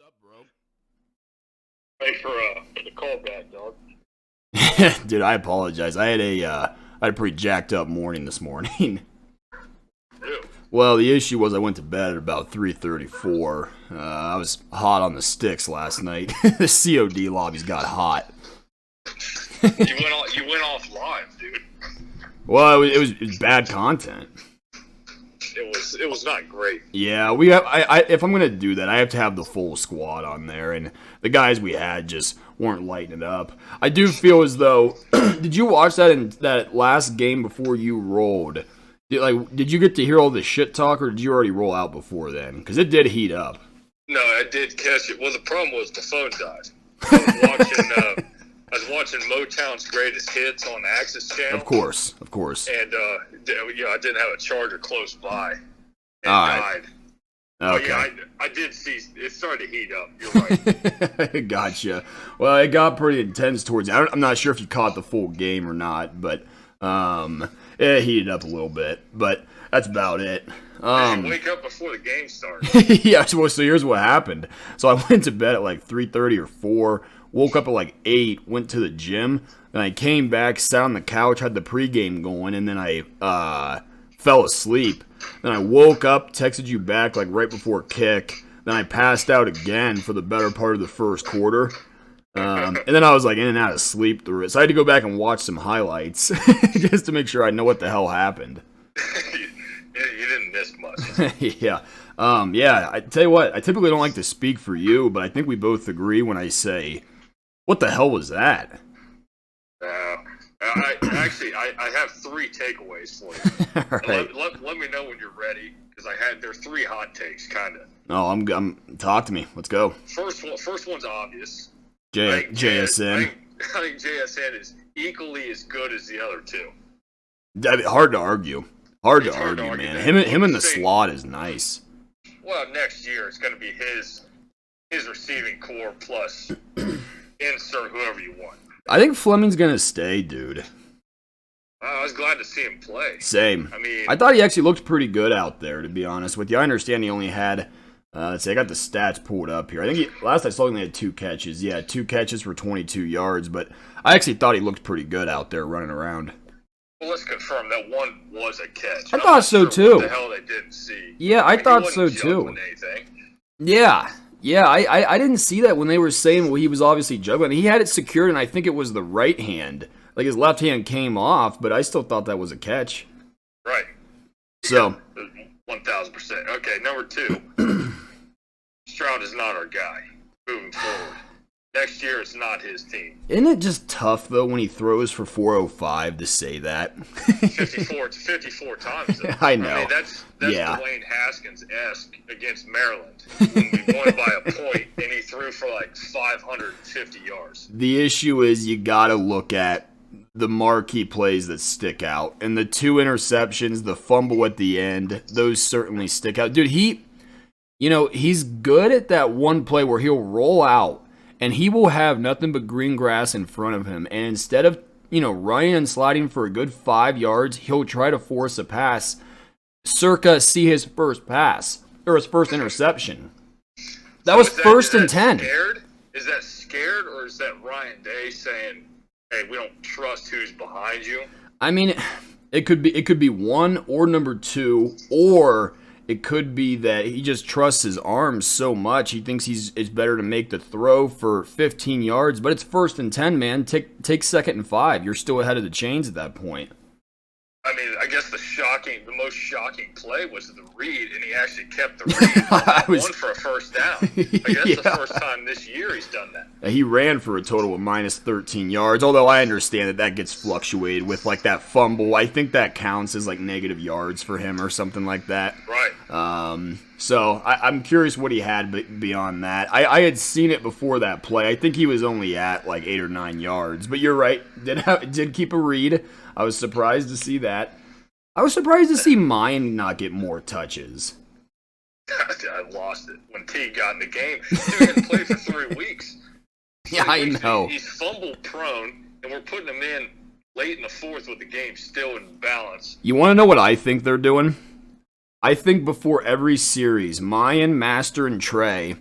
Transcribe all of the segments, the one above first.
up, bro? Thanks for the call back, dog. Dude, I apologize. I had a pretty jacked up morning this morning. Ew. Well, the issue was I went to bed at about 3:34. I was hot on the sticks last night. The COD lobbies got hot. You went off live, dude. Well, it was bad content. It was not great. Yeah, if I'm gonna do that, I have to have the full squad on there, and the guys we had just weren't lighting it up. I do feel as though, did you watch that in that last game before you rolled? Did you get to hear all the shit talk, or did you already roll out before then? Because it did heat up. No, I did catch it. Well, the problem was the phone died. I was watching Motown's Greatest Hits on Access Channel. Of course. And I didn't have a charger close by. And all right. died. Okay. But yeah, I did see it started to heat up. You're right. Gotcha. Well, it got pretty intense towards. I'm not sure if you caught the full game or not, but it heated up a little bit. But that's about it. Wake up before the game started. Yeah. So here's what happened. So I went to bed at like 3:30 or 4. Woke up at like 8. Went to the gym. Then I came back, sat on the couch, had the pregame going, and then I fell asleep. Then I woke up, texted you back like right before kick. Then I passed out again for the better part of the first quarter. And then I was like in and out of sleep through it. So I had to go back and watch some highlights just to make sure I know what the hell happened. You didn't miss much. Yeah. Yeah, I tell you what, I typically don't like to speak for you, but I think we both agree when I say, what the hell was that? I have 3 takeaways for you. Right. Let me know when you're ready, because there's 3 hot takes, kind of. Oh, I'm talk to me. Let's go. First one's obvious. JSN. I think JSN is equally as good as the other 2. Hard to argue. Hard to hard to argue, argue man. that. Him in the slot is nice. Well, next year it's going to be his receiving core plus insert whoever you want. I think Fleming's gonna stay, dude. I was glad to see him play. Same. I mean, I thought he actually looked pretty good out there, to be honest with you. I understand he only had, let's see, I got the stats pulled up here. I think last I saw he only had 2 catches. Yeah, 2 catches for 22 yards, but I actually thought he looked pretty good out there running around. well, let's confirm that one was a catch. I thought so, too. What the hell they didn't see? Yeah, I thought so, too. Yeah. Yeah, I didn't see that when they were saying, well, he was obviously juggling. He had it secured, and I think it was the right hand. Like, his left hand came off, but I still thought that was a catch. Right. So. 1,000%. Okay, number 2. Stroud is not our guy moving forward. Next year, it's not his team. Isn't it just tough, though, when he throws for 405 to say that? 54 times, though. I know. I mean, that's yeah. Dwayne Haskins-esque against Maryland when we won by a point, and he threw for like 550 yards. The issue is you got to look at the marquee plays that stick out. And the 2 interceptions, the fumble at the end, those certainly stick out. Dude, he's good at that one play where he'll roll out, and he will have nothing but green grass in front of him. And instead of, running and sliding for a good 5 yards, he'll try to force a pass, circa see his first pass, or his first interception. That was first and 10. Scared? Is that scared, or is that Ryan Day saying, hey, we don't trust who's behind you? I mean, it could be one or number 2, or it could be that he just trusts his arms so much he thinks it's better to make the throw for 15 yards. But it's first and 10, man. Take second and 5. You're still ahead of the chains at that point. I mean, I guess the most shocking play was the read, and he actually kept the read. One for a first down. I guess Yeah. the first time this year he's done that. He ran for a total of minus 13 yards, although I understand that gets fluctuated with like that fumble. I think that counts as like negative yards for him or something like that. Right. So I'm curious what he had beyond that. I had seen it before that play. I think he was only at like 8 or 9 yards. But you're right. Did keep a read. I was surprised to see that. I was surprised to see mine not get more touches. I lost it when T got in the game. Dude hadn't played for 3 weeks. Yeah, I know. He's fumble prone, and we're putting him in late in the 4th with the game still in balance. You want to know what I think they're doing? I think before every series, Mayan, Master, and Trey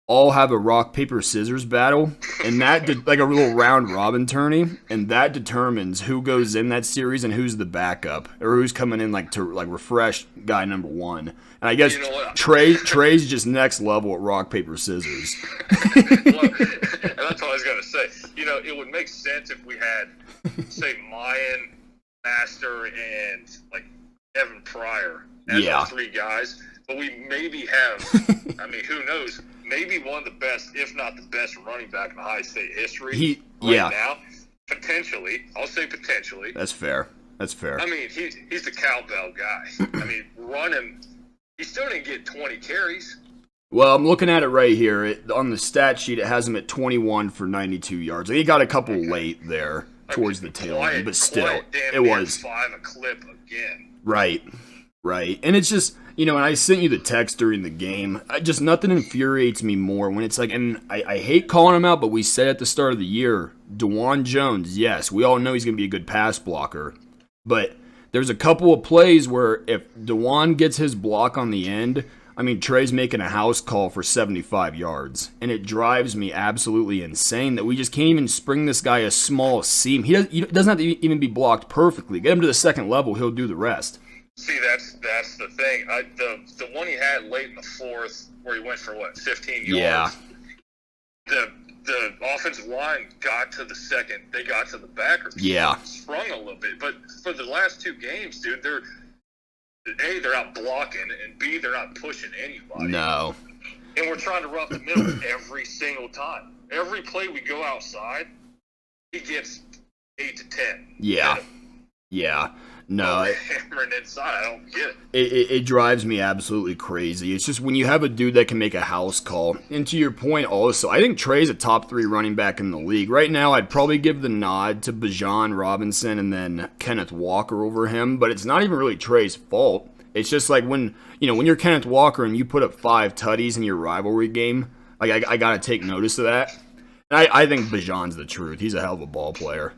all have a rock, paper, scissors battle, and like a little round robin tourney, and that determines who goes in that series and who's the backup, or who's coming in like to like refresh guy number one. And I guess Trey's just next level at rock, paper, scissors. Well, and that's all I was gonna say. It would make sense if we had, say, Mayan, Master, and like Evan Pryor as the three guys. But we maybe have, I mean, who knows? Maybe one of the best, if not the best, running back in Ohio State history now. Potentially. I'll say potentially. That's fair. I mean, he's the cowbell guy. I mean, running, he still didn't get 20 carries. Well, I'm looking at it right here. On the stat sheet, it has him at 21 for 92 yards. He got a couple late there towards the tail end, but still, it was 5 a clip again. Right. And it's just, and I sent you the text during the game. Nothing infuriates me more when it's like, and I hate calling him out, but we said at the start of the year, DeJuan Jones, yes, we all know he's going to be a good pass blocker, but there's a couple of plays where if DeJuan gets his block on the end, I mean, Trey's making a house call for 75 yards, and it drives me absolutely insane that we just can't even spring this guy a small seam. He doesn't have to even be blocked perfectly. Get him to the second level, he'll do the rest. See, that's the thing. The one he had late in the fourth, where he went for 15 yards. Yeah. The offensive line got to the second. They got to the backers. Yeah. Sprung a little bit, but for the last two games, dude, they're not blocking, and B, they're not pushing anybody. No. And we're trying to run up the middle every single time. Every play we go outside, he gets 8 to 10. Yeah. No. Hammering inside, I don't get it. It drives me absolutely crazy. It's just when you have a dude that can make a house call. And to your point also, I think Trey's a top 3 running back in the league. Right now, I'd probably give the nod to Bijan Robinson and then Kenneth Walker over him. But it's not even really Trey's fault. It's just like when you're Kenneth Walker and you put up 5 tutties in your rivalry game, like I got to take notice of that. And I think Bijan's the truth. He's a hell of a ball player.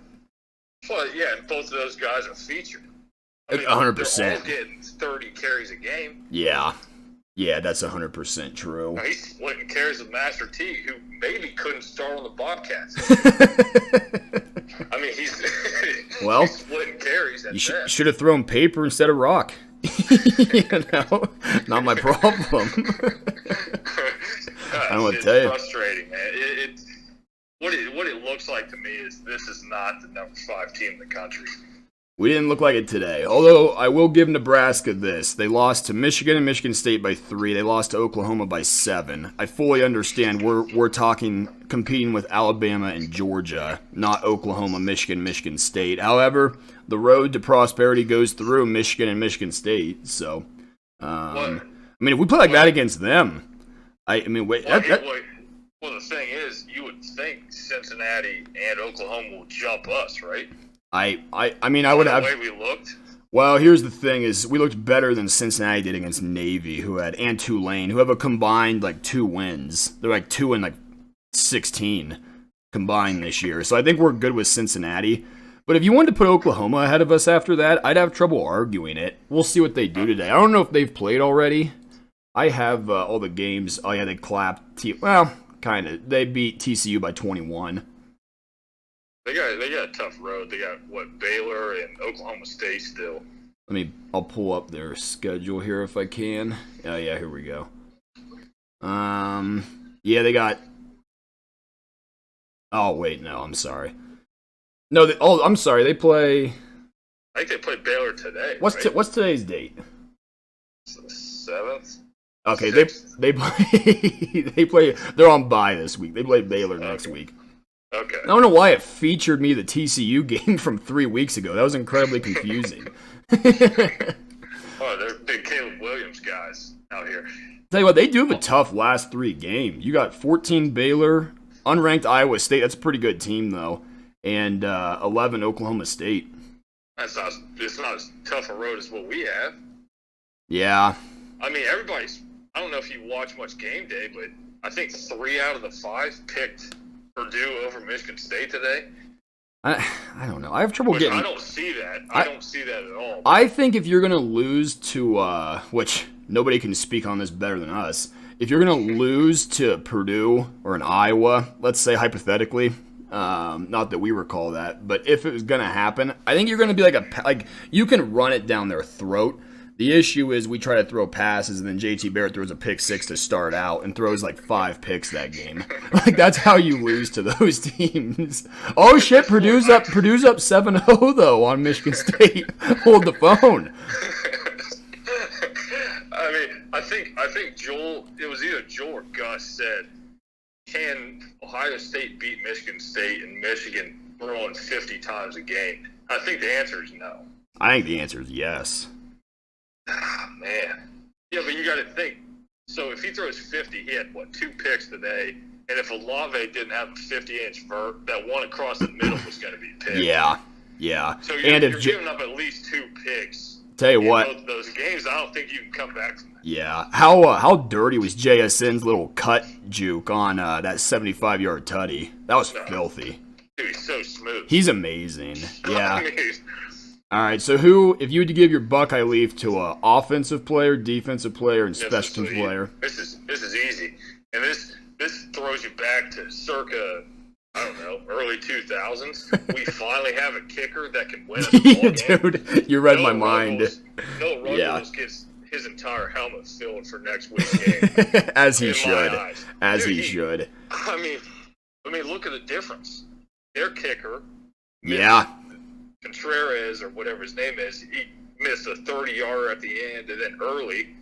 Well, yeah, and both of those guys are featured. 100%. They're all getting 30 carries a game. Yeah, that's 100% true. Now, he's splitting carries with Master T, who maybe couldn't start on the Bobcats. I mean, he's splitting carries. You should have thrown paper instead of rock. Not my problem. I don't want to tell you. It's frustrating, man. What it looks like to me is this is not the number 5 team in the country. We didn't look like it today. Although, I will give Nebraska this. They lost to Michigan and Michigan State by 3. They lost to Oklahoma by 7. I fully understand we're competing with Alabama and Georgia, not Oklahoma, Michigan State. However, the road to prosperity goes through Michigan and Michigan State. So, I mean, if we play like that against them, Well, the thing is, you would think Cincinnati and Oklahoma will jump us, right? I mean, I would have. The way we looked. Well, here's the thing: is we looked better than Cincinnati did against Navy, and Tulane, who have a combined 2 wins. They're 2 and 16 combined this year. So I think we're good with Cincinnati. But if you wanted to put Oklahoma ahead of us after that, I'd have trouble arguing it. We'll see what they do today. I don't know if they've played already. I have all the games. Oh yeah, they clapped. Well, kind of. They beat TCU by 21. They got a tough road. They got Baylor and Oklahoma State still. I'll pull up their schedule here if I can. Oh yeah, here we go. Yeah, they got. Oh wait, no, I'm sorry. No, I'm sorry. They play. I think they play Baylor today. What's today's date? It's the 7th. Okay, they play. They play. They're on bye this week. They play Baylor next week. Okay. I don't know why it featured me the TCU game from 3 weeks ago. That was incredibly confusing. Oh, they're big Caleb Williams guys out here. Tell you what, they do have a tough last 3 games. You got 14 Baylor, unranked Iowa State. That's a pretty good team though, and 11 Oklahoma State. It's not as tough a road as what we have. Yeah. I mean, I don't know if you watch much game day, but I think 3 out of the 5 picked Purdue over Michigan State today. I don't know. I have trouble getting. I don't see that. I don't see that at all. I think if you're going to lose to, which nobody can speak on this better than us, if you're going to lose to Purdue or an Iowa, let's say hypothetically, not that we recall that, but if it was going to happen, I think you're going to be like you can run it down their throat. The issue is we try to throw passes, and then JT Barrett throws a pick six to start out and throws like 5 picks that game. Like, that's how you lose to those teams. Oh shit, Purdue's up 7-0 though on Michigan State. Hold the phone. I mean, I think Joel, it was either Joel or Gus said, can Ohio State beat Michigan State and Michigan throwing 50 times a game? I think the answer is no. I think the answer is yes. Ah, man. Yeah, but you got to think. So if he throws 50, he had, 2 picks today. And if Olave didn't have a 50-inch vert, that one across the middle was going to be picked. Yeah. So you're giving up at least 2 picks. Tell you what. Those games, I don't think you can come back from that. Yeah. How dirty was JSN's little cut juke on that 75-yard tutty? That was filthy. Dude, he's so smooth. He's amazing. Yeah. I mean, all right, so if you had to give your Buckeye Leaf to an offensive player, defensive player, and special teams player? This is easy. And this throws you back to circa, I don't know, early 2000s. We finally have a kicker that can win a ball game. Dude, you read my mind. Noah Ruggles gets his entire helmet filled for next week's game. As he should. He should. I mean, look at the difference. Their kicker. Yeah. Contreras, or whatever his name is, he missed a 30-yarder at the end, and then early,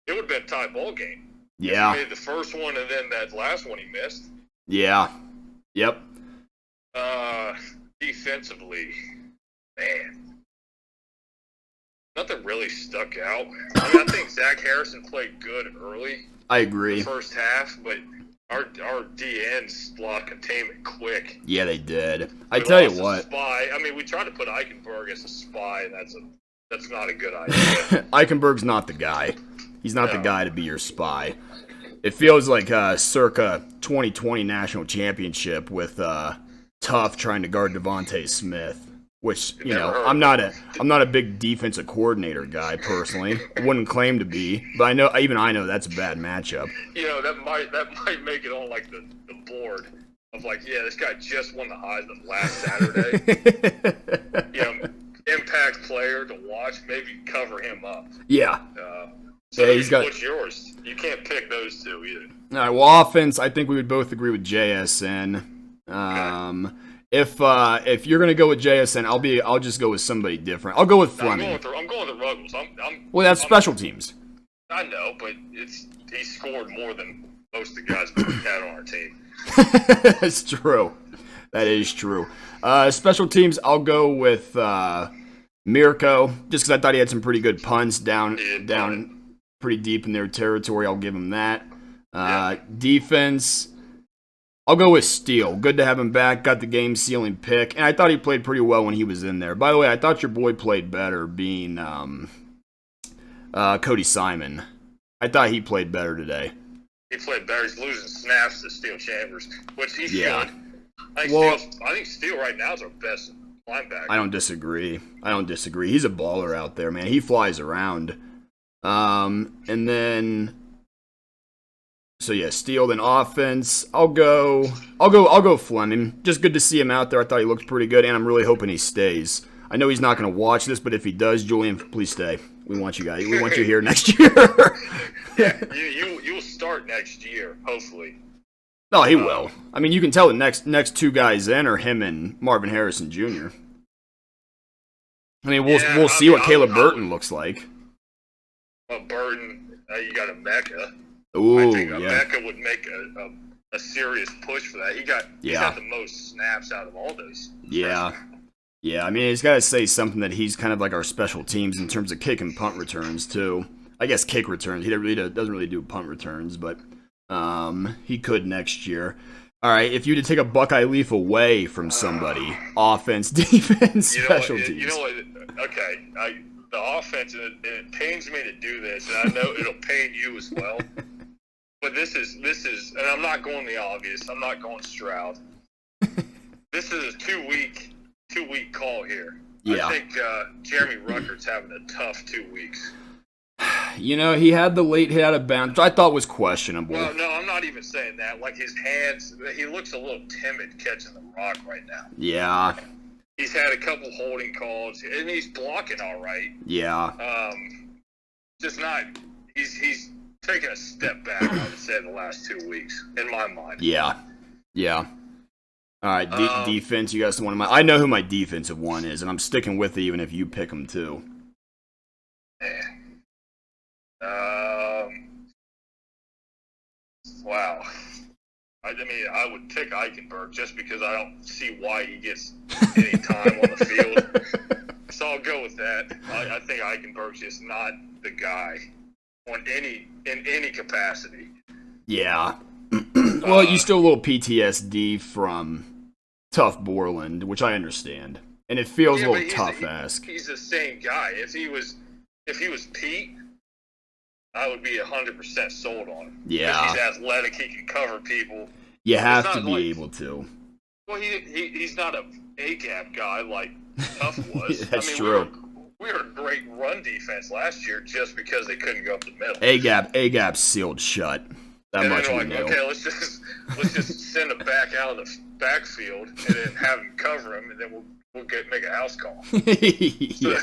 it would have been a tie ball game. Yeah. He made the first one, and then that last one he missed. Yeah. Yep. Defensively, man, nothing really stuck out. I mean, I think Zach Harrison played good early. I agree. The first half, but our DNs lost containment quick. Yeah, they did. I tell you what. Spy. I mean, we tried to put Eichenberg as a spy, and that's not a good idea. Eichenberg's not the guy. He's not the guy to be your spy. It feels like circa 2020 national championship with Tuff trying to guard Devontae Smith. Which, I'm not a big defensive coordinator guy personally. I wouldn't claim to be, but I know that's a bad matchup. That might make it on like the board of like, yeah, this guy just won the Heisman last Saturday. Impact player to watch, maybe cover him up. Yeah. What's yours? You can't pick those two either. All right. Well, offense, I think we would both agree with JSN. Okay. If you're gonna go with JSN, I'll just go with somebody different. I'll go with Fleming. I'm going with Ruggles. Well, that's special teams. I know, but he scored more than most of the guys we had on our team. That's true. That is true. Special teams, I'll go with Mirko, just because I thought he had some pretty good punts down pretty deep in their territory. I'll give him that. Defense, I'll go with Steele. Good to have him back. Got the game-sealing pick. And I thought he played pretty well when he was in there. By the way, I thought your boy played better being Cody Simon. I thought he played better today. He played better. He's losing snaps to Steele Chambers, which he should. I think Steele right now is our best linebacker. I don't disagree. He's a baller out there, man. He flies around. And then... So yeah, Steele, then offense. I'll go Fleming. Just good to see him out there. I thought he looked pretty good, and I'm really hoping he stays. I know he's not going to watch this, but if he does, Julian, please stay. We want you guys. We want you here next year. You'll start next year, hopefully. No, he will. I mean, you can tell the next 2 guys in are him and Marvin Harrison Jr. I mean, we'll see what Caleb Burton looks like. Well, Burton, you got Emeka. Ooh, I think Emeka would make a serious push for that. He got the most snaps out of all those. Yeah. Yeah, I mean, he's got to say something that he's kind of like our special teams in terms of kick and punt returns, too. I guess kick returns. He doesn't really do punt returns, but he could next year. All right, if you had to take a Buckeye Leaf away from somebody, offense, defense, special teams. You know what? Okay, the offense, and it pains me to do this, and I know it'll pain you as well. But this is, and I'm not going the obvious. I'm not going Stroud. This is a two-week call here. Yeah. I think Jeremy Ruckert's having a tough 2 weeks. He had the late hit out of bounds, which I thought was questionable. Well, no, I'm not even saying that. Like, his hands, he looks a little timid catching the rock right now. Yeah. He's had a couple holding calls, and he's blocking all right. Yeah. Just not. He's taken a step back, I would say, the last 2 weeks, in my mind. Yeah. All right, defense. You guys, I know who my defensive one is, and I'm sticking with it even if you pick him too. Wow. I mean, I would pick Eichenberg just because I don't see why he gets any time on the field. So I'll go with that. I think Eichenberg's just not the guy in any capacity. Yeah. Well, you still a little PTSD from Tough Borland, which I understand, and it feels a little tough ask. He's the same guy. If he was Pete, I would be 100% sold on him. Yeah, he's athletic. He can cover people. You have to be able to. Well, he's not a A-gap guy like Tough was. That's true. We were a great run defense last year just because they couldn't go up the middle. A-gap sealed shut. That and much then we like, know. okay, let's just send him back out of the backfield and then have him cover him, and then we'll make a house call. Yeah.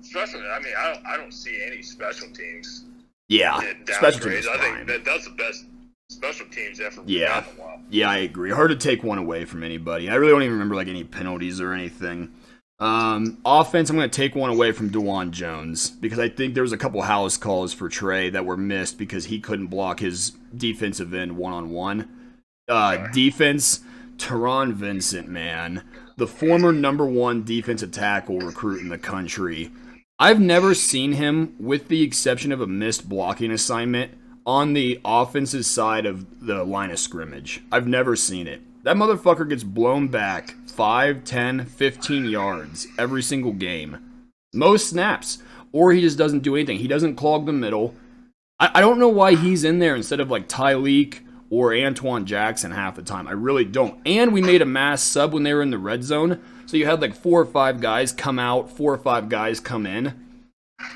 Especially, I mean, I don't see any special teams. Yeah, special teams. I think that's the best special teams effort we've Yeah. had in a while. Yeah, I agree. Hard to take one away from anybody. I really don't even remember like any penalties or anything. Offense, I'm going to take one away from DeJuan Jones because I think there was a couple house calls for Trey that were missed because he couldn't block his defensive end one-on-one. Defense, Teron Vincent, man. The former #1 defensive tackle recruit in the country. I've never seen him, with the exception of a missed blocking assignment, on the offensive side of the line of scrimmage. I've never seen it. That motherfucker gets blown back 5, 10, 15 yards every single game. Most snaps. Or he just doesn't do anything. He doesn't clog the middle. I don't know why he's in there instead of like Tyleek or Antoine Jackson half the time. I really don't. And we made a mass sub when they were in the red zone. So you had like 4 or 5 guys come out, 4 or 5 guys come in.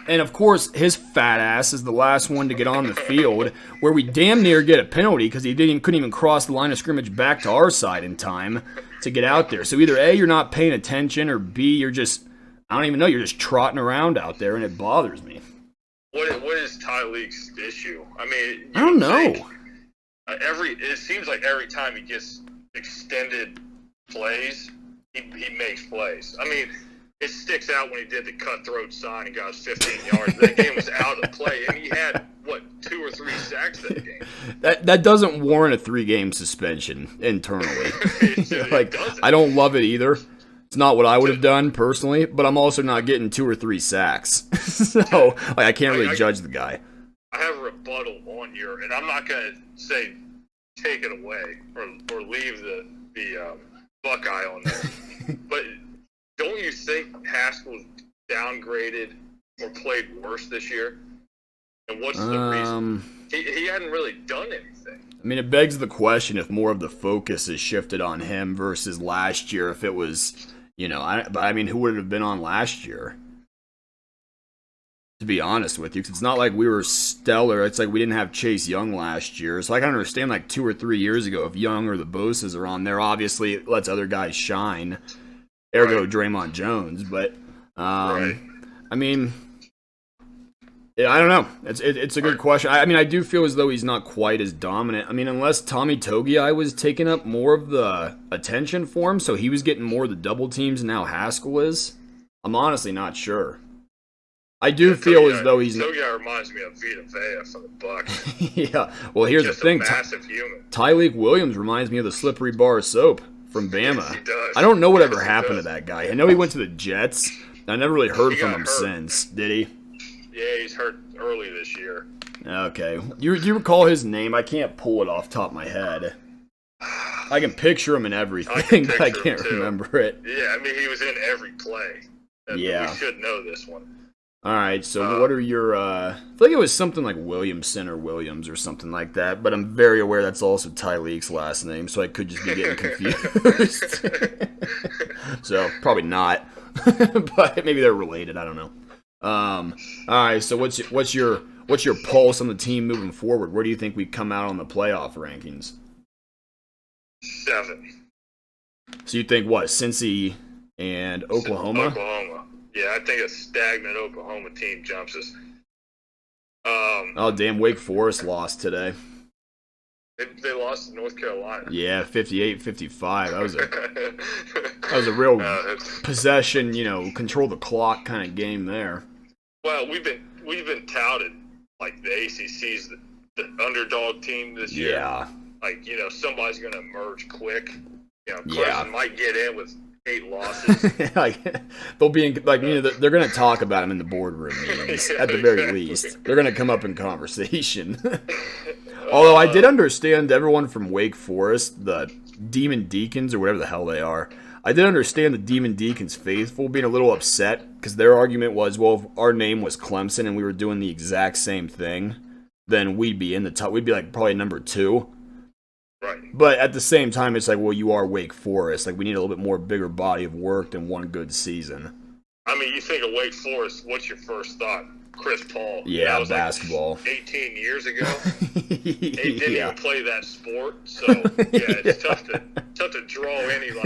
And of course, his fat ass is the last one to get on the field, where we damn near get a penalty because he couldn't even cross the line of scrimmage back to our side in time to get out there. So either A, you're not paying attention, or B, you're just, I don't even know, you're just trotting around out there, and it bothers me. What is Tyleek's issue? I mean, I don't know. It seems like every time he gets extended plays, he makes plays. I mean, it sticks out when he did the cutthroat sign and got his 15 yards. That game was out of play, and he had, 2 or 3 sacks that game. That doesn't warrant a 3-game suspension internally. Like, I don't love it either. It's not what I would have done personally, but I'm also not getting 2 or 3 sacks. So, like, I can't really judge the guy. I have a rebuttal on your, and I'm not going to say take it away or leave the Buckeye on there, but don't you think Haskell's downgraded or played worse this year? And what's the reason? He hadn't really done anything. I mean, it begs the question if more of the focus is shifted on him versus last year. If it was, I mean, who would it have been on last year? To be honest with you, because it's not like we were stellar. It's like we didn't have Chase Young last year. So I can understand like 2 or 3 years ago if Young or the Bosa's are on there. Obviously, it lets other guys shine. Ergo, right. Draymond Jones. But, right. I mean, yeah, I don't know. It's a good question. I mean, I do feel as though he's not quite as dominant. I mean, unless Tommy Togiai was taking up more of the attention for him, so he was getting more of the double teams, and now Haskell is. I'm honestly not sure. I do feel as though he's... Togiai reminds me of Vita Vea from the Bucks. Yeah. Well, here's the thing. Just a massive human. Tyleek Williams reminds me of the slippery bar of soap from Bama. Yes, he does. I don't know whatever happened to that guy. I know he went to the Jets. I never really heard from him hurt since. Did he? Yeah, he's hurt early this year. Okay. You recall his name? I can't pull it off the top of my head. I can picture him in everything, but I can't remember it. Yeah, I mean, he was in every play. Yeah. We should know this one. All right, so what are your... I feel like it was something like Williamson or Williams or something like that, but I'm very aware that's also Tyleek's last name, so I could just be getting confused. So, probably not. But maybe they're related, I don't know. All right. So what's your pulse on the team moving forward? Where do you think we come out on the playoff rankings? 7. So you think what? Cincy and Oklahoma? Oklahoma. Yeah, I think a stagnant Oklahoma team jumps us. Oh damn! Wake Forest lost today. They lost to North Carolina. Yeah, 58-55. That was a real possession, control the clock kind of game there. Well, we've been touted like the ACC's the underdog team this year. Yeah. Like, somebody's going to emerge quick. Clemson Yeah. might get in with 8 losses. Like they'll be in, they're going to talk about them in the boardroom meetings at the very least. They're going to come up in conversation. Although I did understand everyone from Wake Forest, the Demon Deacons or whatever the hell they are. I did understand the Demon Deacons faithful being a little upset because their argument was, well, if our name was Clemson and we were doing the exact same thing, then we'd be in the top. We'd be like probably number 2. Right. But at the same time, it's like, well, you are Wake Forest. Like, we need a little bit more bigger body of work than one good season. I mean, you think of Wake Forest, what's your first thought? Chris Paul. Yeah, that was basketball. Like 18 years ago. He didn't Yeah. even play that sport, so yeah, it's tough to draw any well,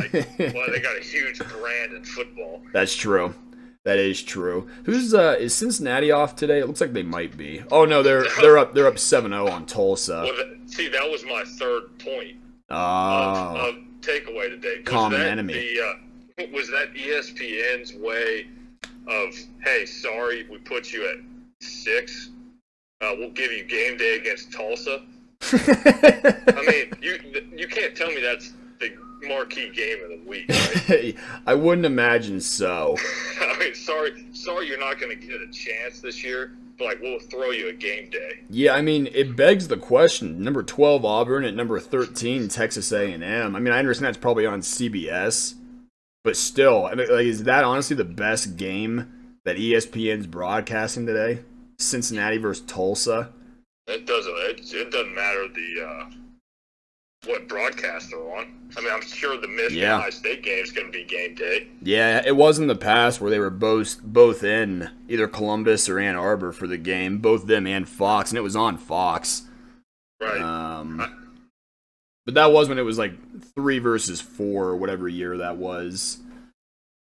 they got a huge brand in football. That's true. That is true. Is Cincinnati off today? It looks like they might be. Oh no, they're up 7-0 on Tulsa. Well, that was my third point Oh. of takeaway today. Common enemy. Was that ESPN's way of, hey, sorry, we put you at 6. We'll give you game day against Tulsa. I mean, you can't tell me that's the marquee game of the week, right? I wouldn't imagine so. I mean, sorry, you're not going to get a chance this year. But we'll throw you a game day. Yeah, I mean, it begs the question. Number 12 Auburn at number 13 Texas A&M. I mean, I understand that's probably on CBS, but still, I mean, is that honestly the best game that ESPN's broadcasting today? Cincinnati versus Tulsa. It doesn't matter what broadcast they're on. I mean, I'm sure the Michigan High State game is going to be game day. Yeah, it was in the past where they were both in either Columbus or Ann Arbor for the game, both them and Fox, and it was on Fox. Right. But that was when it was 3 versus 4 or whatever year that was.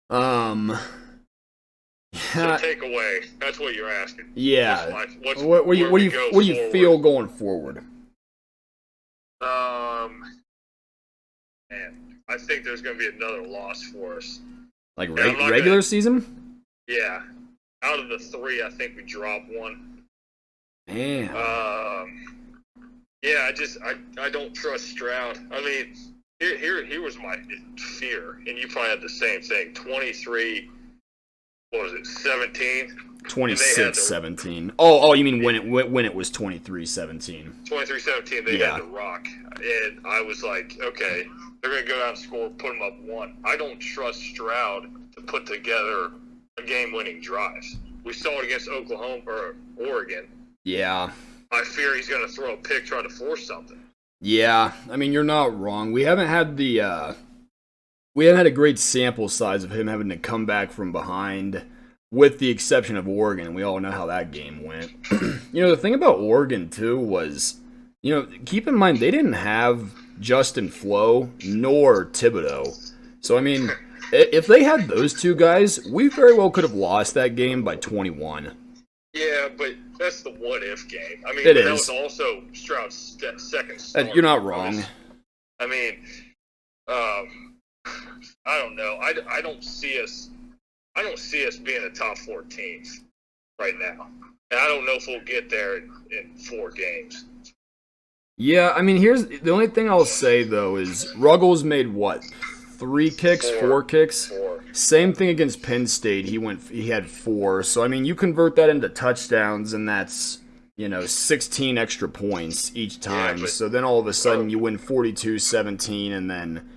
So take away. That's what you're asking. Yeah. What do you feel going forward? Man, I think there's going to be another loss for us. Regular season? Yeah. Out of the 3, I think we drop 1. Man. Yeah, I don't trust Stroud. I mean, here was my fear, and you probably had the same thing. 23, what was it, 17? 26-17. Oh, you mean when it was 23-17? 23-17, they had the rock. And I was like, okay, they're going to go down and score, put them up 1. I don't trust Stroud to put together a game-winning drive. We saw it against Oklahoma or Oregon. Yeah. I fear he's going to throw a pick, try to force something. Yeah, I mean, you're not wrong. We haven't had a great sample size of him having to come back from behind, with the exception of Oregon. We all know how that game went. The thing about Oregon, too, was, keep in mind, they didn't have Justin Flo nor Thibodeau. So, I mean, if they had those two guys, we very well could have lost that game by 21. Yeah, but that's the what-if game. I mean, that was also Stroud's second start. You're not wrong. I mean, I don't know. I don't see us being a top 4 team right now. And I don't know if we'll get there in 4 games. Yeah, I mean, here's the only thing I'll say, though, is Ruggles made, 3 kicks, 4 kicks? 4. Same thing against Penn State. He had 4. So, I mean, you convert that into touchdowns, and that's, 16 extra points each time. Yeah, so then all of a sudden you win 42-17 and then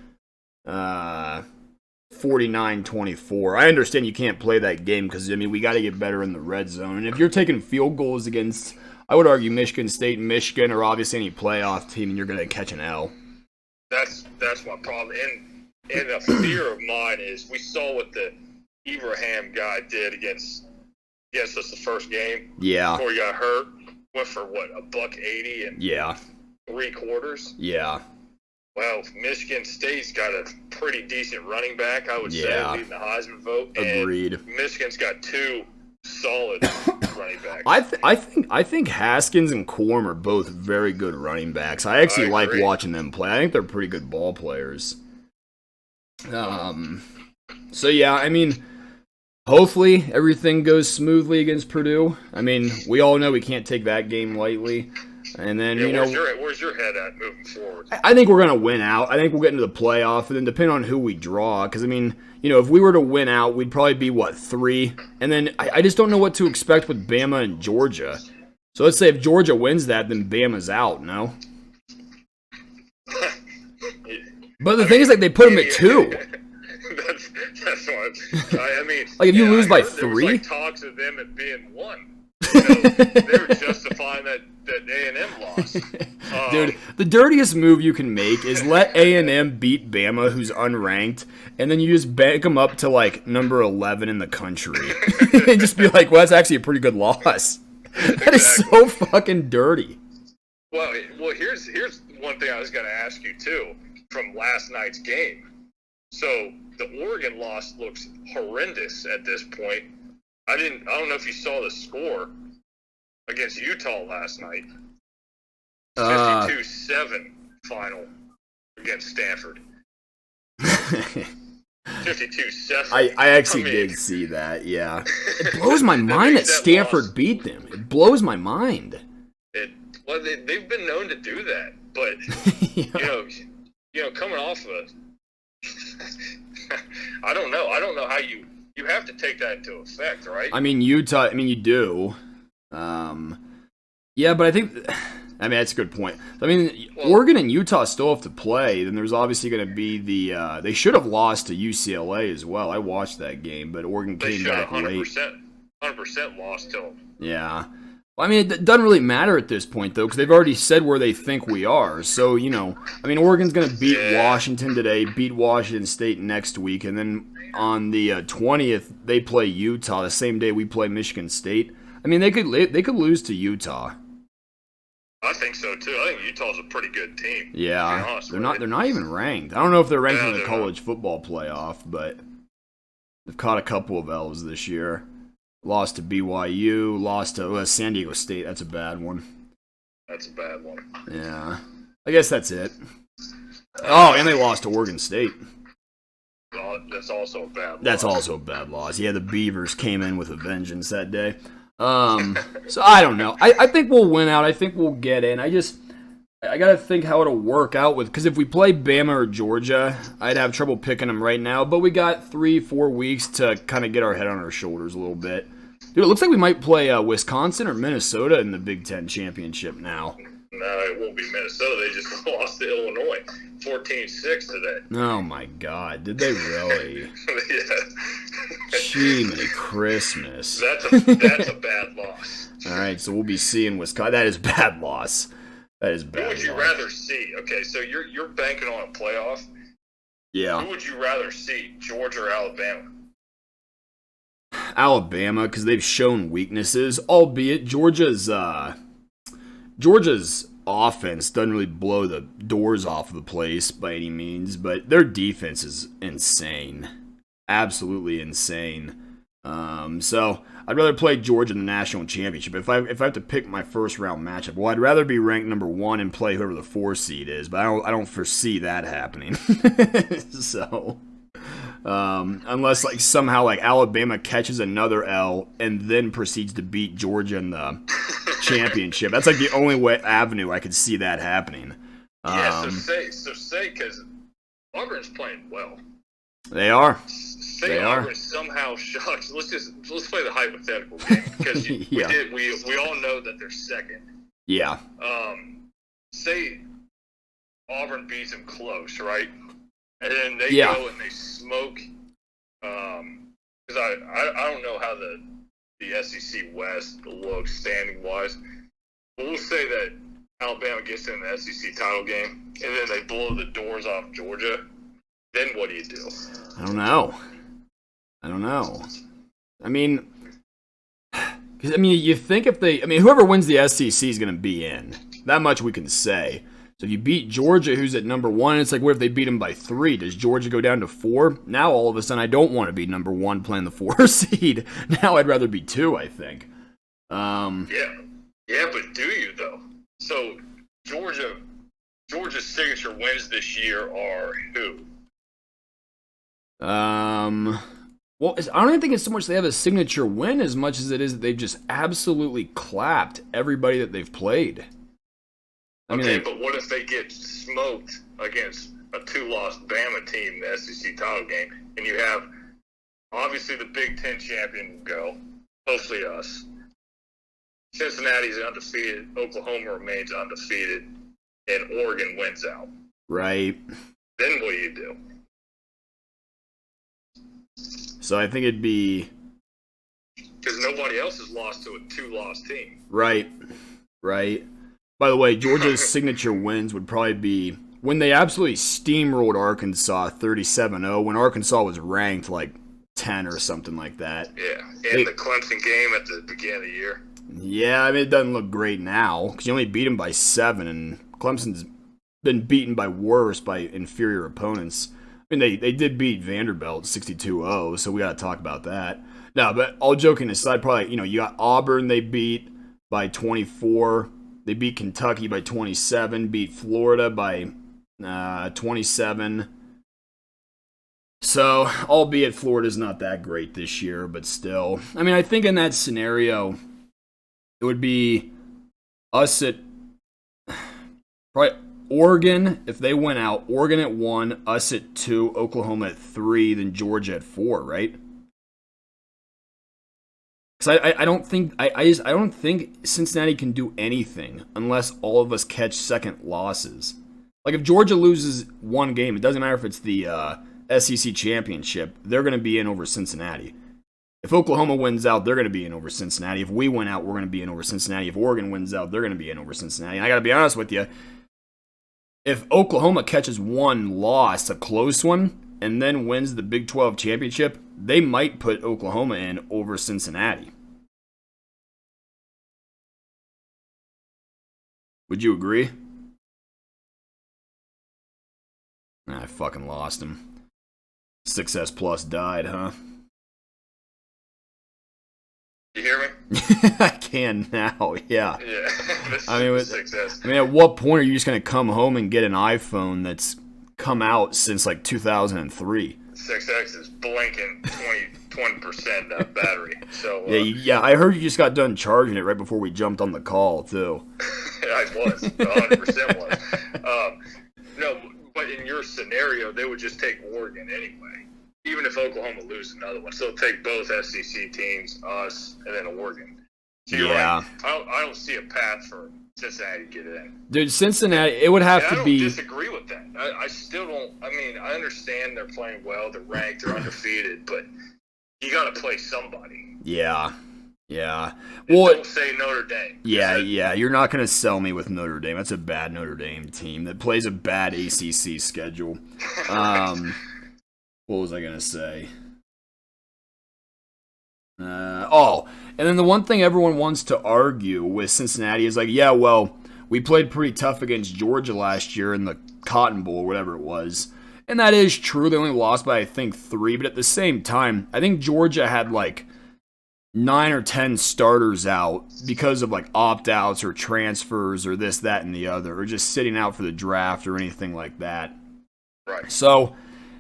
49-24. I understand you can't play that game because, I mean, we got to get better in the red zone. And if you're taking field goals against, I would argue, Michigan State and Michigan, or obviously any playoff team, and you're going to catch an L. That's my problem. And a fear of mine is we saw what the Ibrahim guy did against Yes, that's the first game. Yeah. Before he got hurt. Went for, what, $180 and 3 quarters? Yeah. Well, Michigan State's got a pretty decent running back, I would say, leading the Heisman vote. Agreed. And Michigan's got 2 solid running backs. I think Haskins and Corm are both very good running backs. I actually like watching them play. I think they're pretty good ball players. So yeah, I mean, hopefully everything goes smoothly against Purdue. I mean, we all know we can't take that game lightly. And then, where's your head at moving forward? I think we're going to win out. I think we'll get into the playoff, and then depending on who we draw, because, I mean, if we were to win out, we'd probably be, 3? And then I just don't know what to expect with Bama and Georgia. So let's say if Georgia wins that, then Bama's out, no? But the thing is, they put them at 2. That's what I mean. If you lose by 3? There was, talks of them at being 1. They were justifying that A&M loss. Dude, the dirtiest move you can make is let A&M beat Bama, who's unranked, and then you just bank them up to, number 11 in the country. And just be like, well, that's actually a pretty good loss. That is so fucking dirty. Well, here's one thing I was going to ask you, too, from last night's game. So, the Oregon loss looks horrendous at this point. I don't know if you saw the score against Utah last night. 52-7 final against Stanford. 52-7. I actually did see that, yeah. It blows my mind that Stanford beat them. It blows my mind. They've been known to do that, but, coming off of I don't know how you have to take that into effect, right? I mean, Utah, you do. Yeah, but I think, that's a good point. Oregon and Utah still have to play. Then there's obviously going to be they should have lost to UCLA as well. I watched that game, but Oregon came back late. 100% lost to them. Yeah. Well, it doesn't really matter at this point, though, because they've already said where they think we are. So, Oregon's going to beat Washington today, beat Washington State next week, and then on the 20th, they play Utah the same day we play Michigan State. They could lose to Utah. I think so, too. I think Utah's a pretty good team. Yeah, they're not even ranked. I don't know if they're ranked in the college football playoff, but they've caught a couple of L's this year. Lost to BYU, lost to San Diego State. That's a bad one. That's a bad one. Yeah. I guess that's it. Oh, and they lost to Oregon State. That's also a bad loss. That's also a bad loss. Yeah, the Beavers came in with a vengeance that day. So I don't know. I think we'll win out. I think we'll get in. I got to think how it'll work out because if we play Bama or Georgia, I'd have trouble picking them right now. But we got 3-4 weeks to kind of get our head on our shoulders a little bit. Dude, it looks like we might play Wisconsin or Minnesota in the Big Ten championship now. No, it won't be Minnesota. They just lost to Illinois, 14-6 today. Oh my God! Did they really? Yeah. Jiminy Christmas. That's a bad loss. All right, so we'll be seeing Wisconsin. That is bad loss. That is bad. Who would you rather see? Okay, so you're banking on a playoff. Yeah. Who would you rather see, Georgia or Alabama? Alabama, because they've shown weaknesses, albeit Georgia's offense doesn't really blow the doors off of the place by any means, but their defense is insane. Absolutely insane. So I'd rather play Georgia in the national championship. If I have to pick my first round matchup, well, I'd rather be ranked number 1 and play whoever the 4 seed is, but I don't foresee that happening. So unless somehow Alabama catches another L and then proceeds to beat Georgia in the championship, that's the only avenue I could see that happening. Yeah, so say because Auburn's playing well. They are. Say Auburn somehow shocks. Let's play the hypothetical game because we all know that they're second. Yeah. Say Auburn beats them close, right? And then they go and they smoke. Because I don't know how the SEC West looks standing wise, but we'll say that Alabama gets in the SEC title game and then they blow the doors off Georgia. Then what do you do? I don't know. Because, I mean, you think if they... I mean, whoever wins the SEC is going to be in. That much we can say. So if you beat Georgia, who's at number 1, it's like, what if they beat them by 3? Does Georgia go down to 4? Now, all of a sudden, I don't want to be number 1 playing the 4 seed. Now, I'd rather be 2, I think. Yeah, but do you, though? So, Georgia's signature wins this year are who? Well, I don't even think it's so much they have a signature win as much as it is that they've just absolutely clapped everybody that they've played. But what if they get smoked against a 2-loss Bama team in the SEC title game, and you have, obviously, the Big Ten champion will go, hopefully us. Cincinnati's undefeated, Oklahoma remains undefeated, and Oregon wins out. Right. Then what do you do? So I think it'd be... Because nobody else has lost to a 2-loss team. Right. By the way, Georgia's signature wins would probably be when they absolutely steamrolled Arkansas 37-0, when Arkansas was ranked like 10 or something like that. Yeah, and the Clemson game at the beginning of the year. Yeah, I mean, it doesn't look great now because you only beat them by 7, and Clemson's been beaten by inferior opponents. I mean, they did beat Vanderbilt 62-0, so we got to talk about that. No, but all joking aside, probably, you got Auburn they beat by 24. They beat Kentucky by 27, beat Florida by 27. So, albeit Florida's not that great this year, but still. I mean, I think in that scenario, it would be us at probably Oregon, if they went out, Oregon at 1, us at 2, Oklahoma at 3, then Georgia at 4, right? Because I don't think I don't think Cincinnati can do anything unless all of us catch second losses. Like if Georgia loses one game, it doesn't matter if it's the SEC championship, they're going to be in over Cincinnati. If Oklahoma wins out, they're going to be in over Cincinnati. If we win out, we're going to be in over Cincinnati. If Oregon wins out, they're going to be in over Cincinnati. And I got to be honest with you, if Oklahoma catches one loss, a close one, and then wins the Big 12 championship, they might put Oklahoma in over Cincinnati. Would you agree? I fucking lost him. Success Plus died, huh? You hear me? I can now, yeah. Yeah. I mean, Success. At what point are you just going to come home and get an iPhone that's come out since like 2003? 6X is blinking 20% battery. So yeah, I heard you just got done charging it right before we jumped on the call, too. I was. 100% was. No, but in your scenario, they would just take Oregon anyway, even if Oklahoma loses another one. So they'll take both SEC teams, us, and then Oregon. So you're right. I don't see a path for Cincinnati to get in. Dude, Cincinnati, it would have to be... I don't disagree with that. I still don't... I mean, I understand they're playing well, they're ranked, they're undefeated, but you got to play somebody. Yeah. Well, don't say Notre Dame. Yeah, you're not going to sell me with Notre Dame. That's a bad Notre Dame team that plays a bad ACC schedule. What was I going to say? And then the one thing everyone wants to argue with Cincinnati is like, yeah, well, we played pretty tough against Georgia last year in the Cotton Bowl, whatever it was. And that is true. They only lost by, I think, 3. But at the same time, I think Georgia had like 9 or 10 starters out because of like opt-outs or transfers or this, that, and the other, or just sitting out for the draft or anything like that. Right. So,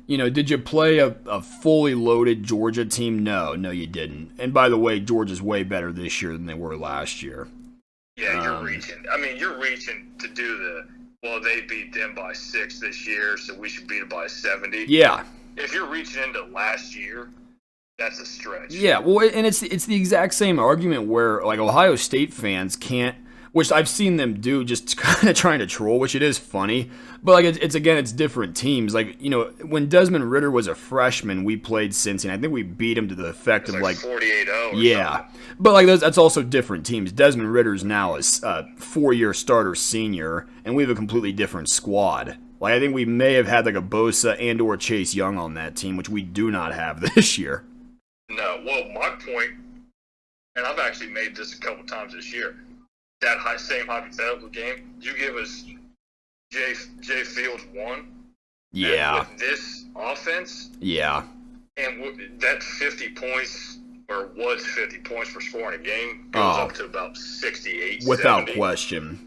did you play a fully loaded Georgia team? No, you didn't. And by the way, Georgia's way better this year than they were last year. Yeah, you're reaching. I mean, you're reaching to do they beat them by 6 this year, so we should beat them by 70. Yeah. If you're reaching into last year, that's a stretch. Yeah, well, and it's the exact same argument where, like, Ohio State fans can't, which I've seen them do, just kind of trying to troll, which it is funny. But, like, it's different teams. Like, when Desmond Ridder was a freshman, we played Cincy, and I think we beat him to the effect of, like 48-0 yeah. Something. But, like, that's also different teams. Desmond Ridder's now a 4-year starter senior, and we have a completely different squad. Like, I think we may have had, like, a Bosa and or Chase Young on that team, which we do not have this year. No, well, my point and I've actually made this a couple times this year. That same hypothetical game, you give us Jay Fields 1. Yeah. With this offense. Yeah. And that 50 points, or was 50 points per score in a game, goes up to about 68, Without 70. question.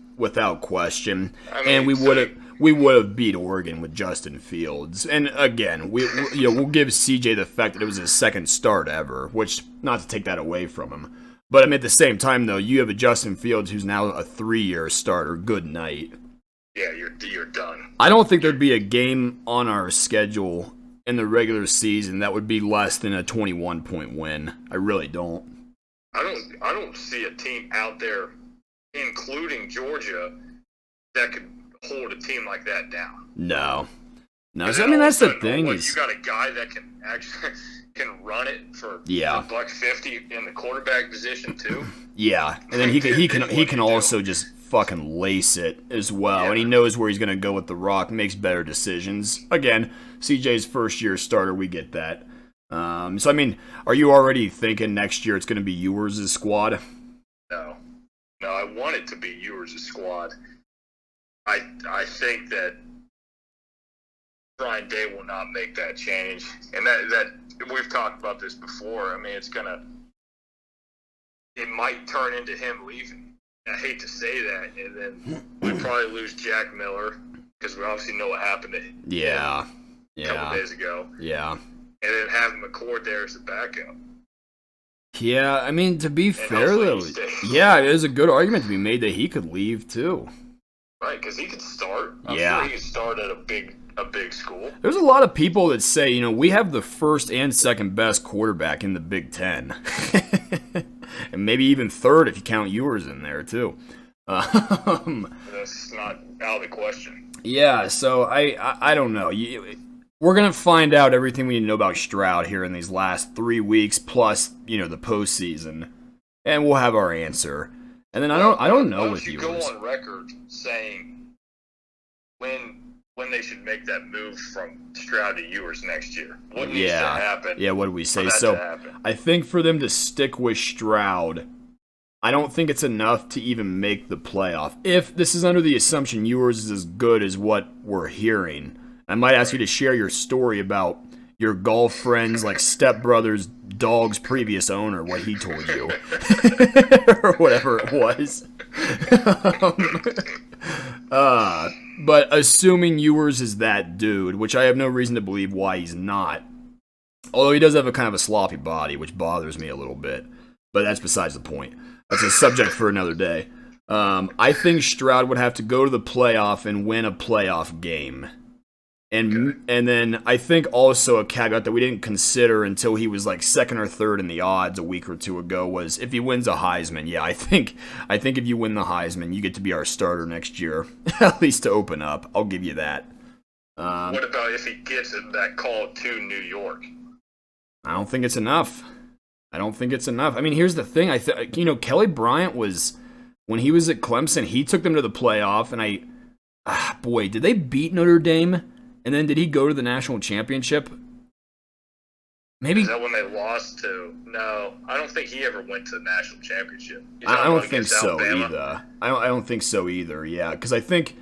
I mean, and we would have beat Oregon with Justin Fields. And again, we'll give CJ the fact that it was his second start ever, which, not to take that away from him. But I mean, at the same time, though, you have a Justin Fields who's now a 3-year starter. Good night. Yeah, you're done. I don't think there'd be a game on our schedule in the regular season that would be less than a 21-point win. I really don't. I don't see a team out there, including Georgia, that could hold a team like that down. No. So, I mean, that's the thing. You got a guy that can actually can run it for $150 in the quarterback position too. Yeah, and then he can also just fucking lace it as well, and he knows where he's going to go with the rock, makes better decisions. Again, CJ's first-year starter, we get that. So, I mean, are you already thinking next year it's going to be Ewers' squad? No, I want it to be Ewers' squad. I think that Brian Day will not make that change, and that we've talked about this before. I mean, it might turn into him leaving. I hate to say that, and then we probably lose Jack Miller because we obviously know what happened to him a couple days ago. Yeah. And then have McCord there as the backup. Yeah, I mean, to be fair, though, it is a good argument to be made that he could leave, too. Right, because he could start. I'm sure he could start at a big school. There's a lot of people that say, we have the first and second best quarterback in the Big Ten. And maybe even third if you count Ewers in there, too. That's not out of the question. Yeah, so I don't know. We're going to find out everything we need to know about Stroud here in these last 3 weeks, plus, the postseason. And we'll have our answer. And then I don't know with Ewers. Go on record saying when they should make that move from Stroud to Ewers next year. What needs to happen? Yeah, what do we say? So I think for them to stick with Stroud, I don't think it's enough to even make the playoff. If this is under the assumption Ewers is as good as what we're hearing, I might ask you to share your story about your golf friend's stepbrother's dog's previous owner, what he told you, or whatever it was. But assuming Ewers is that dude, which I have no reason to believe why he's not, although he does have a kind of a sloppy body, which bothers me a little bit, but that's besides the point. That's a subject for another day. I think Stroud would have to go to the playoff and win a playoff game. And then I think also a caveat that we didn't consider until he was second or third in the odds a week or two ago was if he wins a Heisman. Yeah, I think if you win the Heisman, you get to be our starter next year, at least to open up. I'll give you that. What about if he gets that call to New York? I don't think it's enough. I mean, here's the thing. Kelly Bryant was, when he was at Clemson, he took them to the playoff, and did they beat Notre Dame? And then did he go to the national championship? Maybe. Is that when they lost to? No, I don't think he ever went to the national championship. I don't think so either. I don't think so either. Yeah, because I think,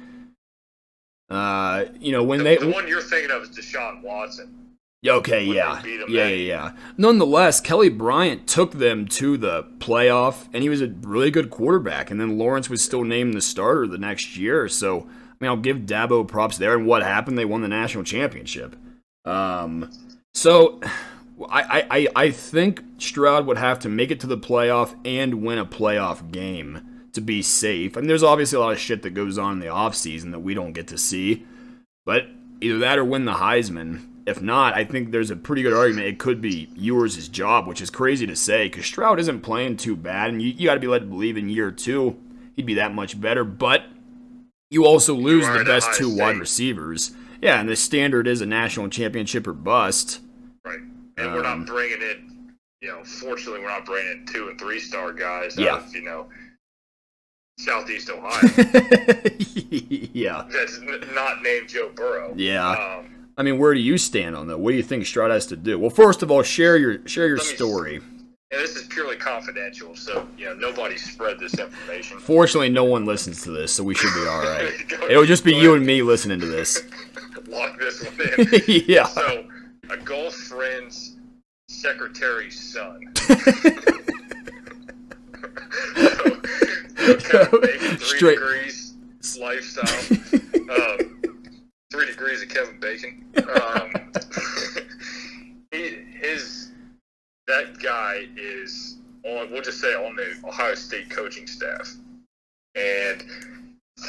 when the one you're thinking of is Deshaun Watson. Okay, yeah. Nonetheless, Kelly Bryant took them to the playoff, and he was a really good quarterback. And then Lawrence was still named the starter the next year, so. I mean, I'll give Dabo props there, and what happened? They won the national championship. So I think Stroud would have to make it to the playoff and win a playoff game to be safe. I mean, there's obviously a lot of shit that goes on in the offseason that we don't get to see, but either that or win the Heisman. If not, I think there's a pretty good argument it could be Ewers' job, which is crazy to say because Stroud isn't playing too bad, and you got to be led to believe in year 2 he'd be that much better, but you also lose the best 2 wide receivers. Yeah, and the standard is a national championship or bust. Right. And we're not bringing in, fortunately we're not bringing in 2- and 3-star guys out of, Southeast Ohio. Yeah. That's not named Joe Burrow. Yeah. I mean, where do you stand on that? What do you think Stroud has to do? Well, first of all, share your story. and this is purely confidential, so nobody spread this information. Fortunately, no one listens to this, so we should be all right. It'll just be you and me listening to this. Lock this one in. Yeah. So, a golf friend's secretary's son. Kevin Bacon, 3 degrees lifestyle. 3 degrees of Kevin Bacon. That guy is we'll just say on the Ohio State coaching staff. And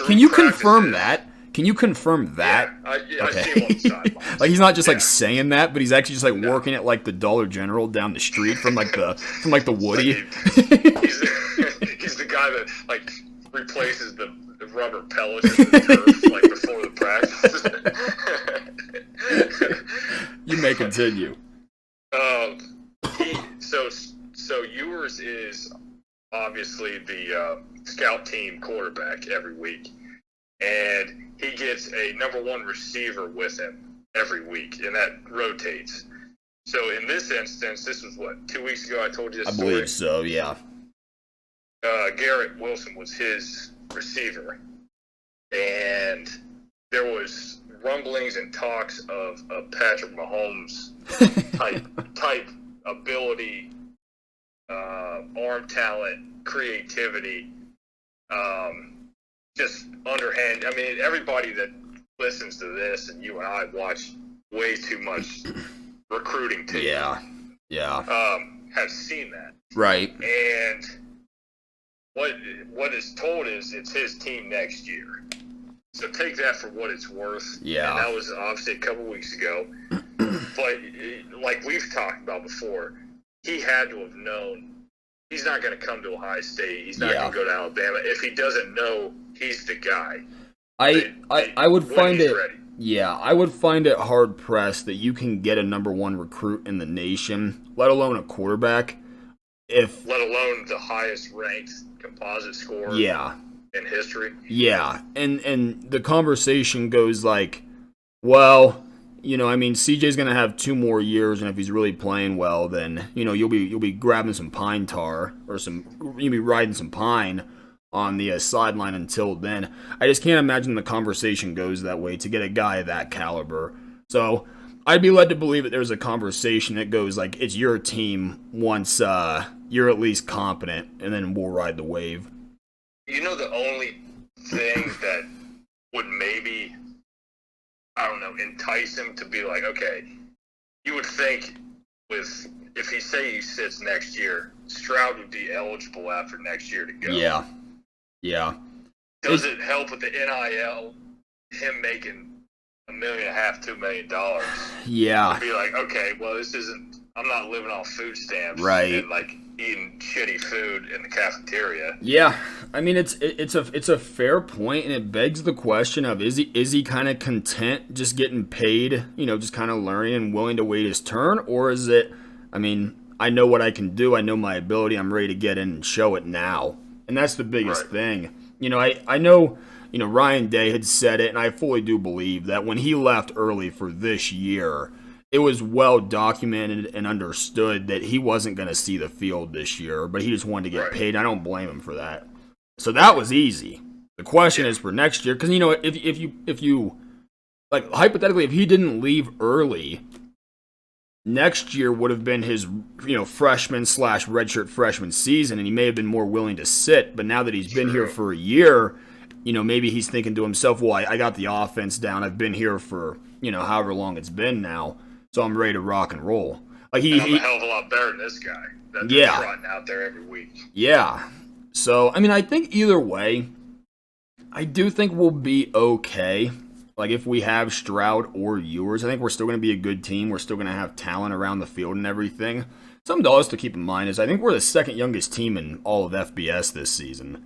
can you confirm that? Can you confirm that? Yeah, I see him on the sidelines. Like he's not just like saying that, but he's actually just like working at like the Dollar General down the street from the Woody. He's the guy that like replaces the rubber pellets in the turf like before the practice. You may continue. So Ewers is obviously the scout team quarterback every week, and he gets a number 1 receiver with him every week, and that rotates. So in this instance, this was 2 weeks ago I told you this story? I believe so, yeah. Garrett Wilson was his receiver, and there was rumblings and talks of a Patrick Mahomes type ability, arm talent, creativity, just underhand. I mean, everybody that listens to this, and you and I watch way too much recruiting tape. Yeah. Have seen that. Right. And what is told is it's his team next year. So take that for what it's worth. Yeah. And that was obviously a couple weeks ago. But like we've talked about before, he had to have known he's not going to come to Ohio State. He's not going to go to Alabama. If he doesn't know he's the guy. I would find it ready. Yeah, I would find it hard pressed that you can get a number 1 recruit in the nation, let alone a quarterback, let alone the highest ranked composite score in history. Yeah. And the conversation goes like, well, CJ's going to have 2 more years, and if he's really playing well, then, you'll be grabbing some pine tar or you'll be riding some pine on the sideline until then. I just can't imagine the conversation goes that way to get a guy of that caliber. So I'd be led to believe that there's a conversation that goes like, it's your team once you're at least competent, and then we'll ride the wave. The only thing that would maybe, I don't know, entice him to be like, okay, you would think if he sits next year, Stroud would be eligible after next year to go. Yeah. Does it help with the NIL, him making $1.5 million, $2 million? Yeah. To be like, okay, well, I'm not living off food stamps. Right. And like eating shitty food in the cafeteria. Yeah. I mean, it's a fair point, and it begs the question of is he kind of content just getting paid, just kind of learning and willing to wait his turn, or is it, I know what I can do, I know my ability, I'm ready to get in and show it now, and that's the biggest thing. I know, Ryan Day had said it, and I fully do believe that when he left early for this year, it was well documented and understood that he wasn't going to see the field this year, but he just wanted to get paid. I don't blame him for that. So that was easy. The question is for next year, because if you like hypothetically, if he didn't leave early, next year would have been his freshman / redshirt freshman season, and he may have been more willing to sit. But now that he's been here for a year, maybe he's thinking to himself, well, I got the offense down. I've been here for however long it's been now. So I'm ready to rock and roll. Like I'm a hell of a lot better than this guy. That's trotting out there every week. Yeah. So I think either way, I do think we'll be okay. Like if we have Stroud or Ewers, I think we're still going to be a good team. We're still going to have talent around the field and everything. Something else to keep in mind is I think we're the 2nd youngest team in all of FBS this season.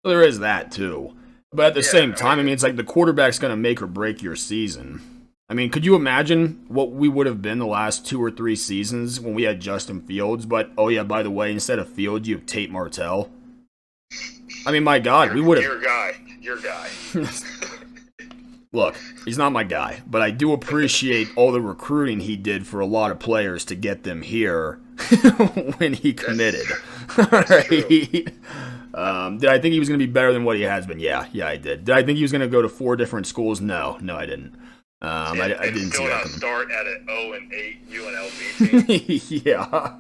So there is that too. But at the same time, it's like the quarterback's going to make or break your season. Could you imagine what we would have been the last 2 or 3 seasons when we had Justin Fields? But, oh yeah, by the way, instead of Fields, you have Tate Martell. My God, we would have... Your guy. Look, he's not my guy, but I do appreciate all the recruiting he did for a lot of players to get them here. when he committed. All right. Did I think he was going to be better than what he has been? Yeah, I did. Did I think he was going to go to 4 different schools? No, I didn't. I didn't see that coming. Start at an 0-8 UNLV team. Yeah.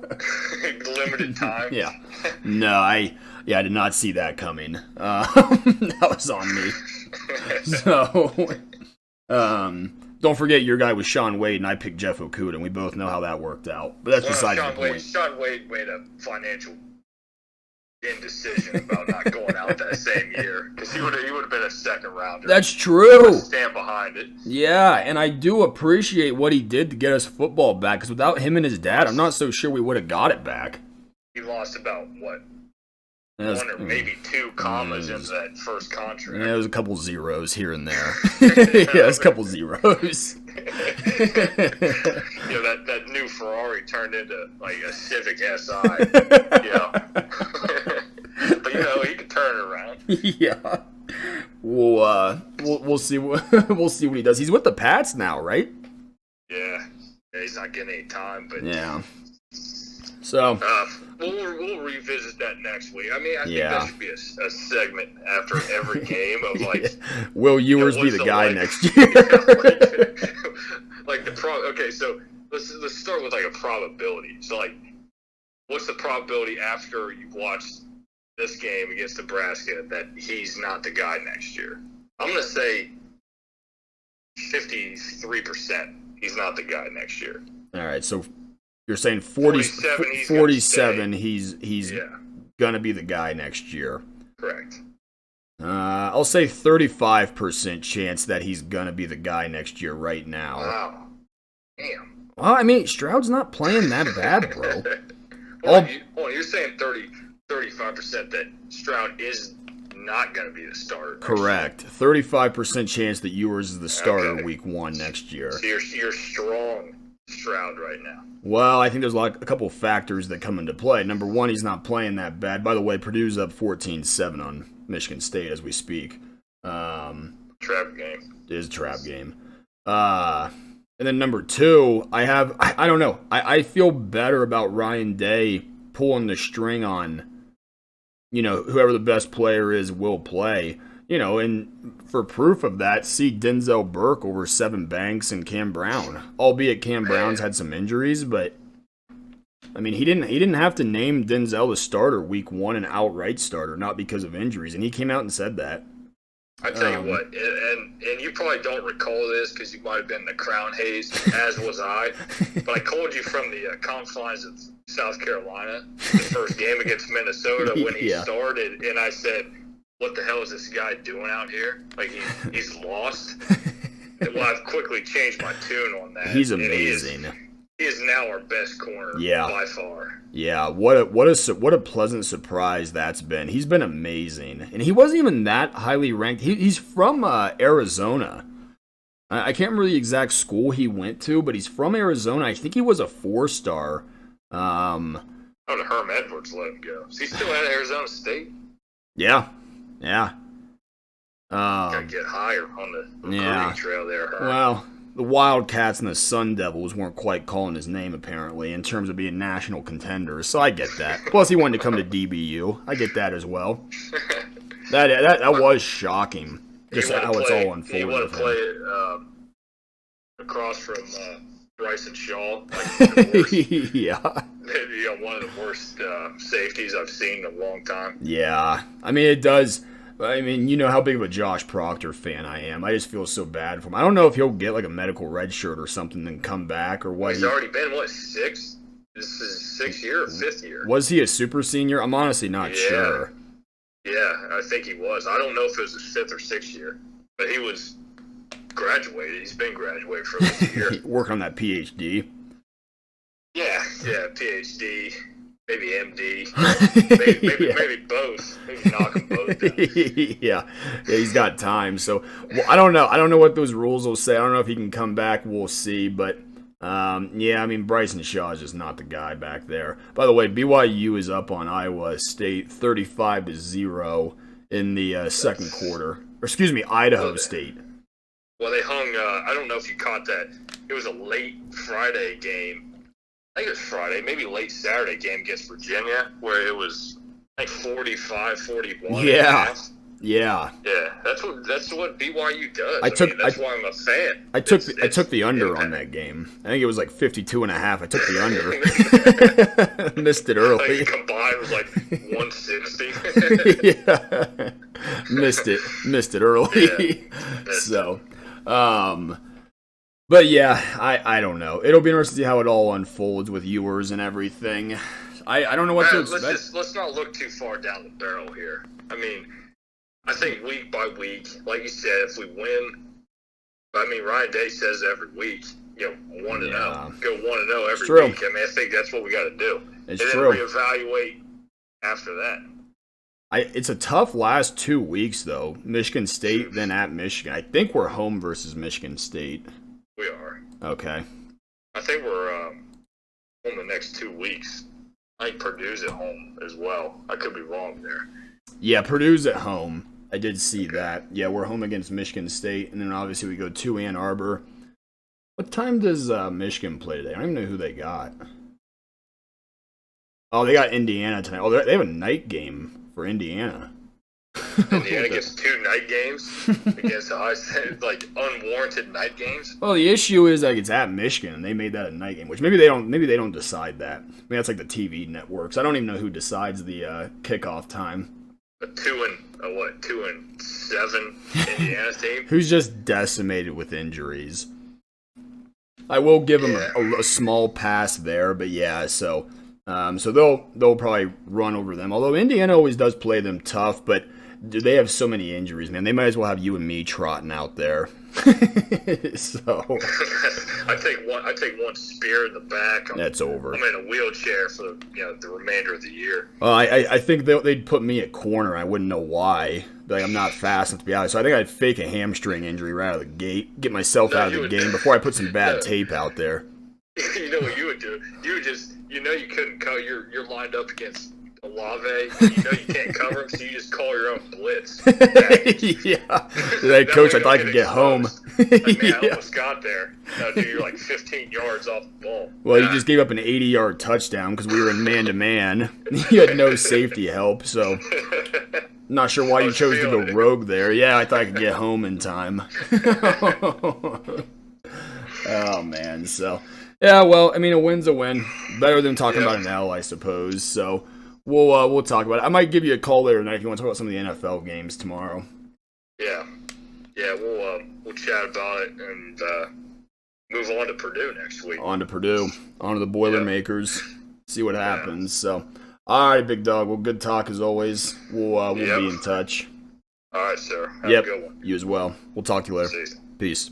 Limited time. Yeah. No, I did not see that coming. That was on me. So, don't forget your guy was Sean Wade, and I picked Jeff Okuda, and we both know how that worked out. But that's besides the point. Sean Wade made a financial indecision about not going out that same year, because he would have been a second rounder. That's true. Stand behind it. Yeah, and I do appreciate what he did to get us football back, because without him and his dad, I'm not so sure we would have got it back. He lost about, what, 1 or maybe 2 commas into that first contract. Yeah, it was a couple zeros here and there. Yeah, it was a couple zeros. That new Ferrari turned into like a Civic Si. But he could turn it around. Yeah. We'll see we'll see what he does. He's with the Pats now, right? Yeah, he's not getting any time, but yeah. So we'll revisit that next week. I mean, I think that should be a segment after every game of like, will Ewers be the guy next year? Okay, so let's start with like a probability. So like, what's the probability after you've watched this game against Nebraska that he's not the guy next year? I'm gonna say 53%. He's not the guy next year. All right, so you're saying 47 he's gonna be the guy next year. Correct. I'll say 35% chance that he's gonna be the guy next year right now. Wow. Damn. Well, I mean, Stroud's not playing that bad, bro. You're saying 35% that Stroud is not going to be the starter. Correct. 35% chance that Ewers is the starter week 1 next year. So you're strong Stroud right now. Well, I think there's a couple factors that come into play. Number 1, he's not playing that bad. By the way, Purdue's up 14-7 on Michigan State as we speak. Trap game. It is a trap game. And then number 2, I don't know. I feel better about Ryan Day pulling the string on, whoever the best player is will play. And for proof of that, see Denzel Burke over Sevyn Banks and Cam Brown. Albeit Cam Brown's had some injuries, but I mean he didn't have to name Denzel the starter week 1, an outright starter, not because of injuries, and he came out and said that. I tell you what, and you probably don't recall this because you might have been in the Crown Haze, as was I, but I called you from the confines of South Carolina, the first game against Minnesota when he started, and I said, what the hell is this guy doing out here? Like, he's lost. Well, I've quickly changed my tune on that. He's amazing. He is now our best corner by far. Yeah, what a pleasant surprise that's been. He's been amazing, and he wasn't even that highly ranked. He's from Arizona. I can't remember the exact school he went to, but he's from Arizona. I think he was a 4-star. How did Herm Edwards let him go? Is he still at Arizona State? Yeah. Gotta get higher on the recruiting trail there, Herm. Well, the Wildcats and the Sun Devils weren't quite calling his name, apparently, in terms of being national contenders, so I get that. Plus, he wanted to come to DBU. I get that as well. That was shocking, just how it's all unfolded. You want to play across from Bryson Shaw? Yeah. One of the worst safeties I've seen in a long time. Yeah. I mean, it does. I mean, you know how big of a Josh Proctor fan I am. I just feel so bad for him. I don't know if he'll get like a medical red shirt or something and come back or what. He's already been, 6? This is 6th year or 5th year. Was he a super senior? I'm honestly not sure. Yeah, I think he was. I don't know if it was his 5th or 6th year, but he was graduated. He's been graduated for at least a year. Work on that PhD. Yeah, PhD. Maybe MD. Maybe both. Maybe knock them both down. Yeah, he's got time. So I don't know. I don't know what those rules will say. I don't know if he can come back. We'll see. But I mean, Bryson Shaw is just not the guy back there. By the way, BYU is up on Iowa State 35-0 in the second quarter. Or excuse me, Idaho State. Well, they hung. I don't know if you caught that. It was a late Friday game. I think it was Friday, maybe late Saturday game against Virginia, where it was like 45, 41. Yeah. Yeah. Yeah, that's what BYU does. That's why I'm a fan. I took the under on that game. I think it was like 52.5. I took the under. Missed it early. Like combined was like 160. Yeah. Missed it early. Yeah. So, but yeah, I don't know. It'll be interesting to see how it all unfolds with Ewers and everything. I don't know what to expect. Let's not look too far down the barrel here. I mean, I think week by week, like you said, if we win, Ryan Day says every week, 1-0, go 1-0 every week. I think that's what we got to do. It's and true. Then reevaluate after that. It's a tough last 2 weeks though. Michigan State, then at Michigan. I think we're home versus Michigan State. We are. Okay. I think we're home the next 2 weeks. I think Purdue's at home as well. I could be wrong there. Yeah, Purdue's at home. I did see that. Yeah, we're home against Michigan State, and then obviously we go to Ann Arbor. What time does Michigan play today? I don't even know who they got. Oh, they got Indiana tonight. Oh, they have a night game for Indiana. Indiana gets 2 night games against like unwarranted night games. Well, the issue is like it's at Michigan, and they made that a night game, which maybe they don't decide that. That's like the TV networks. I don't even know who decides the kickoff time. A 2-7 Indiana team who's just decimated with injuries. I will give them a small pass there, but yeah, so they'll probably run over them. Although Indiana always does play them tough, but they have so many injuries, man. They might as well have you and me trotting out there. So I take one spear in the back. That's over. I'm in a wheelchair for the remainder of the year. Well, I think they'd put me at corner. I wouldn't know why. Like, I'm not fast enough to be out. So I think I'd fake a hamstring injury right out of the gate, get myself out of the game before I put some bad tape out there. You know what you would do? You would just you couldn't cover. You're lined up against Olave. You can't cover him, so you just call your own blitz. Yeah. Hey, coach, I thought I could get home. I almost got there. No, dude, you're like 15 yards off the ball. Well, you just gave up an 80-yard touchdown because we were in man-to-man. You had no safety help, so not sure why you chose to go rogue there. Yeah, I thought I could get home in time. Oh, man, so... Yeah, well, a win's a win. Better than talking about an L, I suppose, so... We'll talk about it. I might give you a call later tonight if you want to talk about some of the NFL games tomorrow. Yeah, we'll chat about it and move on to Purdue next week. On to Purdue, on to the Boilermakers. See what happens. So, all right, big dog. Well, good talk as always. We'll be in touch. All right, sir. Have a good one. You as well. We'll talk to you later. See you. Peace.